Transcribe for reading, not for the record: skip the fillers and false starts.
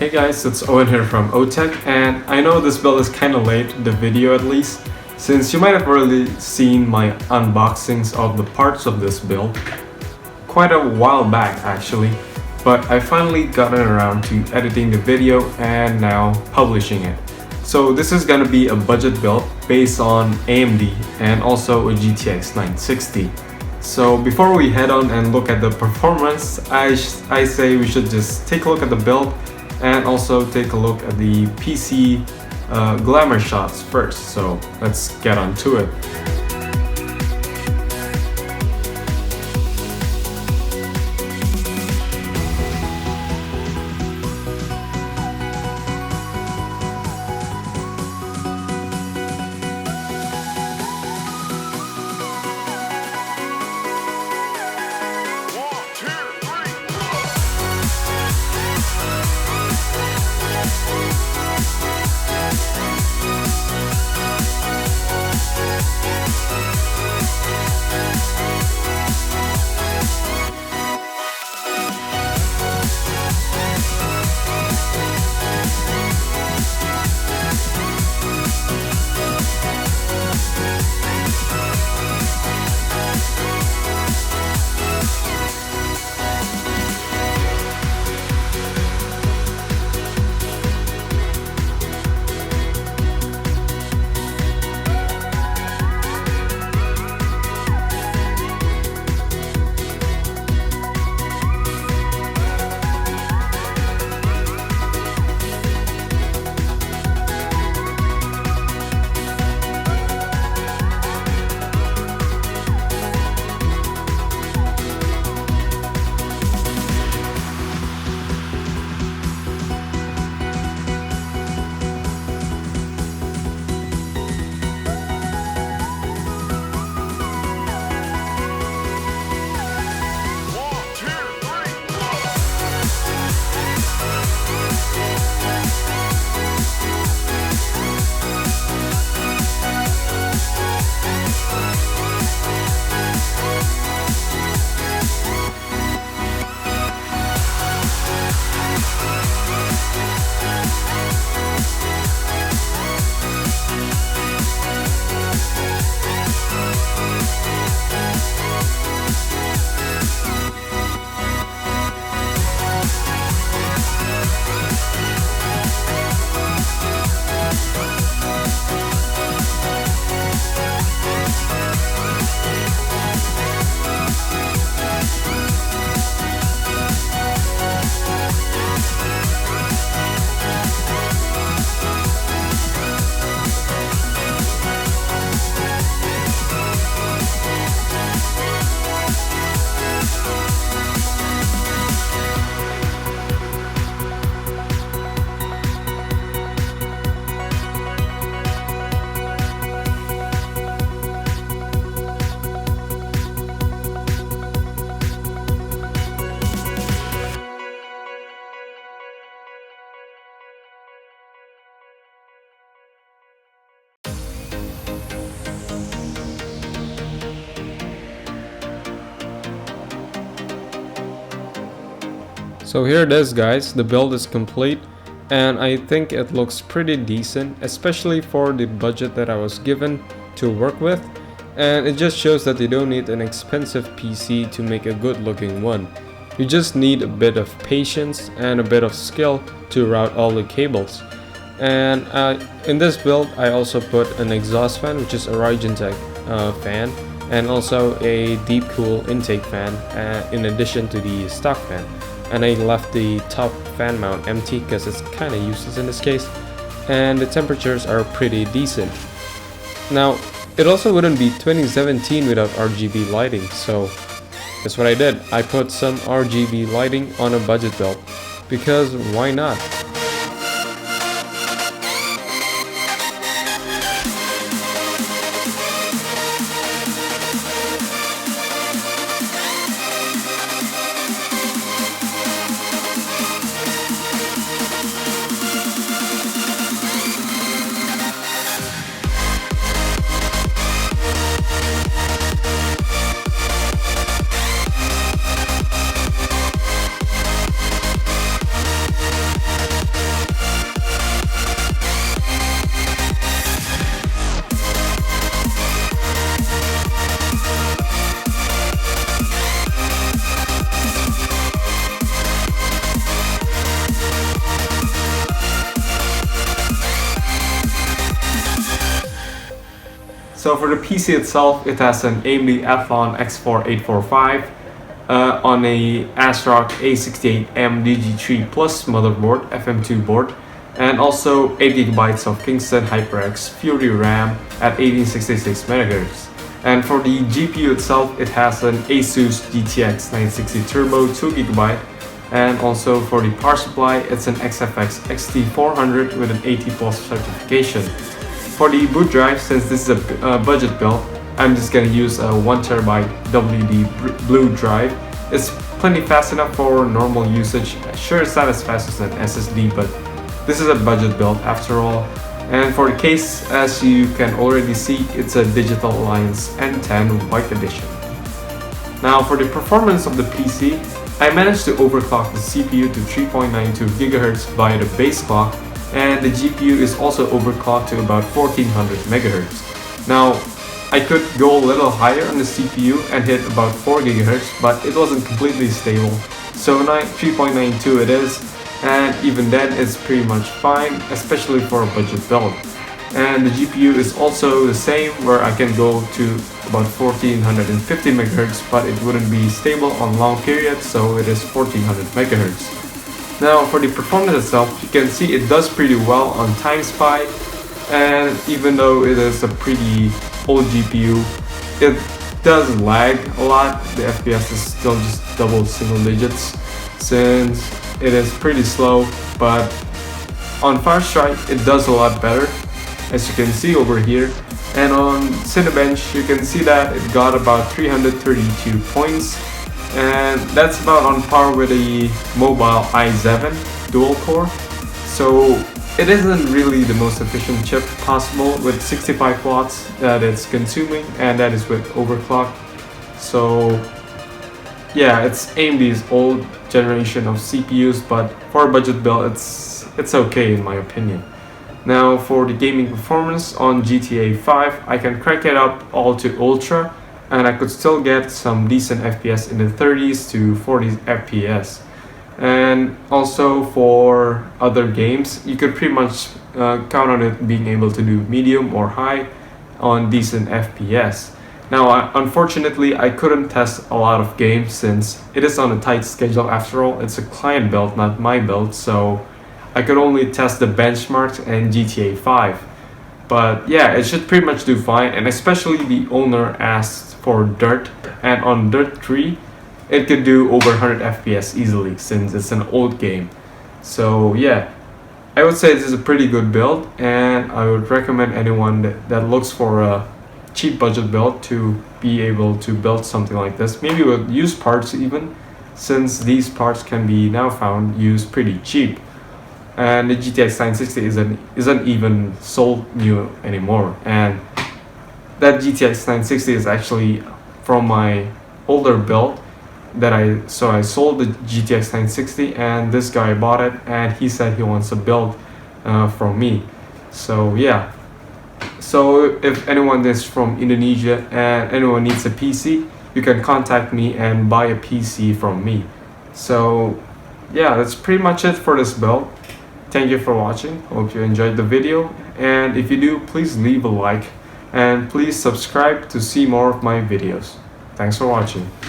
Hey guys, it's Owen here from OTech, and I know this build is kinda late, the video at least, since you might have already seen my unboxings of the parts of this build quite a while back actually, but I finally gotten around to editing the video and now publishing it. So this is gonna be a budget build based on AMD and also a GTX 960. So before we head on and look at the performance, I say we should just take a look at the build and also take a look at the PC glamour shots first. So let's get on to it. So here it is guys, the build is complete and I think it looks pretty decent, especially for the budget that I was given to work with, and it just shows that you don't need an expensive PC to make a good looking one. You just need a bit of patience and a bit of skill to route all the cables. And in this build I also put an exhaust fan, which is a Raijintek fan, and also a Deepcool intake fan in addition to the stock fan. And I left the top fan mount empty because it's kind of useless in this case, and the temperatures are pretty decent. Now it also wouldn't be 2017 without RGB lighting, so that's what I did. I put some RGB lighting on a budget build because why not? So for the PC itself, it has an AMD Athlon X4 845 on a Asrock A68M DG3 Plus motherboard, FM2 board, and also 8GB of Kingston HyperX Fury RAM at 1866 MHz. And for the GPU itself, it has an Asus GTX 960 Turbo 2GB, and also for the power supply, it's an XFX XT400 with an 80 plus certification. For the boot drive, since this is a budget build, I'm just gonna use a 1TB WD Blue drive. It's plenty fast enough for normal usage. Sure, it's not as fast as an SSD, but this is a budget build after all. And for the case, as you can already see, it's a Digital Alliance N10 White Edition. Now for the performance of the PC, I managed to overclock the CPU to 3.92 GHz via the base clock, and the GPU is also overclocked to about 1400 MHz. Now, I could go a little higher on the CPU and hit about 4 GHz, but it wasn't completely stable. So 3.92 it is, and even then it's pretty much fine, especially for a budget build. And the GPU is also the same, where I can go to about 1450 MHz, but it wouldn't be stable on long periods, so it is 1400 MHz. Now for the performance itself, you can see it does pretty well on time spy, and even though it is a pretty old GPU, it does lag a lot. The FPS is still just double single digits since it is pretty slow, but on Firestrike it does a lot better, as you can see over here. And on Cinebench you can see that it got about 332 points, and that's about on par with the mobile i7 dual core. So it isn't really the most efficient chip possible with 65 watts that it's consuming, and that is with overclock. So yeah, it's AMD's old generation of CPUs, but for a budget build it's okay in my opinion. Now for the gaming performance on GTA 5, I can crank it up all to ultra, and I could still get some decent FPS in the 30s to 40s FPS. And also for other games, you could pretty much count on it being able to do medium or high on decent FPS. Now unfortunately I couldn't test a lot of games since it is on a tight schedule. After all, it's a client build, not my build, so I could only test the benchmarks and GTA 5. But yeah, it should pretty much do fine, and especially the owner asked for Dirt, and on Dirt 3 it could do over 100 FPS easily since it's an old game. So yeah, I would say this is a pretty good build, and I would recommend anyone that looks for a cheap budget build to be able to build something like this, maybe with used parts even, since these parts can be now found used pretty cheap. And the GTX 960 isn't even sold new anymore, and that GTX 960 is actually from my older build that I sold the GTX 960, and this guy bought it, and he said he wants a build from me. So yeah, so if anyone is from Indonesia and anyone needs a PC, you can contact me and buy a PC from me. So yeah, that's pretty much it for this build. Thank you for watching. Hope you enjoyed the video, and if you do, please leave a like and please subscribe to see more of my videos. Thanks for watching.